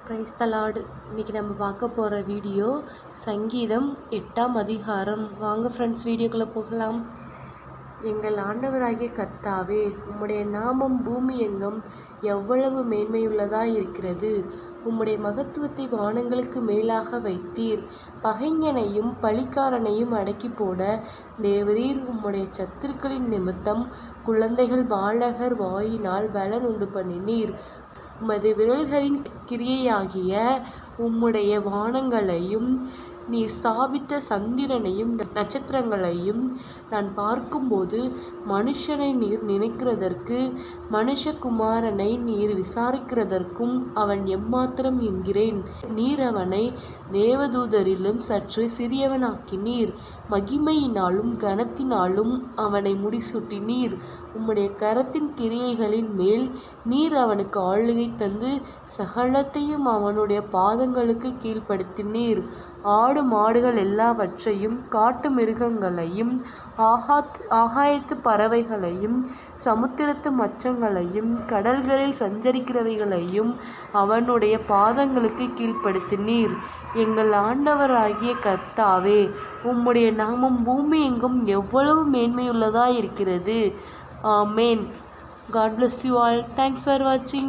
Praise the Lord. இன்றைக்கி நம்ம பார்க்க போகிற வீடியோ சங்கீதம் 8ஆம் அதிகாரம். வாங்க ஃப்ரெண்ட்ஸ், வீடியோக்குள்ளே போகலாம். எங்கள் ஆண்டவராகிய கர்த்தாவே, உம்முடைய நாமம் பூமி எங்கும் எவ்வளவு மேன்மையுள்ளதாக இருக்கிறது. உம்முடைய மகத்துவத்தை வானங்களுக்கு மேலாக வைத்தீர். பகைஞனையும் பழிக்காரனையும் அடக்கி போட தேவரீர் உம்முடைய சத்துருக்களின் நிமித்தம் குழந்தைகள் பாலகர் வாயினால் பலன் உண்டு பண்ணினீர். உமது விரல்களின் கிரியையாகிய உம்முடைய வானங்களையும் நீர் ஸ்தாபித்த சந்திரனையும் நட்சத்திரங்களையும் நான் பார்க்கும்போது மனுஷனை நீர் நினைக்கிறதற்கு மனுஷகுமாரனை நீர் விசாரிக்கிறதற்கும் அவன் எம்மாத்திரம் என்கிறேன். நீர் அவனை தேவதூதரிலும் சற்று சிறியவனாக்கினீர். மகிமையினாலும் கனத்தினாலும் அவனை முடிசூட்டினீர். உம்முடைய கரத்தின் கிரியைகளின் மேல் நீர் அவனுக்கு ஆளுகை தந்து சகலத்தையும் அவனுடைய பாதங்களுக்கு கீழ்ப்படுத்தினீர். ஆடு மாடுகள் எல்லாவற்றையும் காட்டு மிருகங்களையும் ஆகாயத்து பறவைகளையும் சமுத்திரத்து மச்சங்களையும் கடல்களில் சஞ்சரிக்கிறவைகளையும் அவனுடைய பாதங்களுக்கு கீழ்ப்படுத்தினீர். எங்கள் ஆண்டவராகிய கர்த்தாவே, உம்முடைய நாமம் பூமி எங்கும் எவ்வளவு மேன்மையுள்ளதாக இருக்கிறது. ஆமேன். God bless you all. Thanks for watching.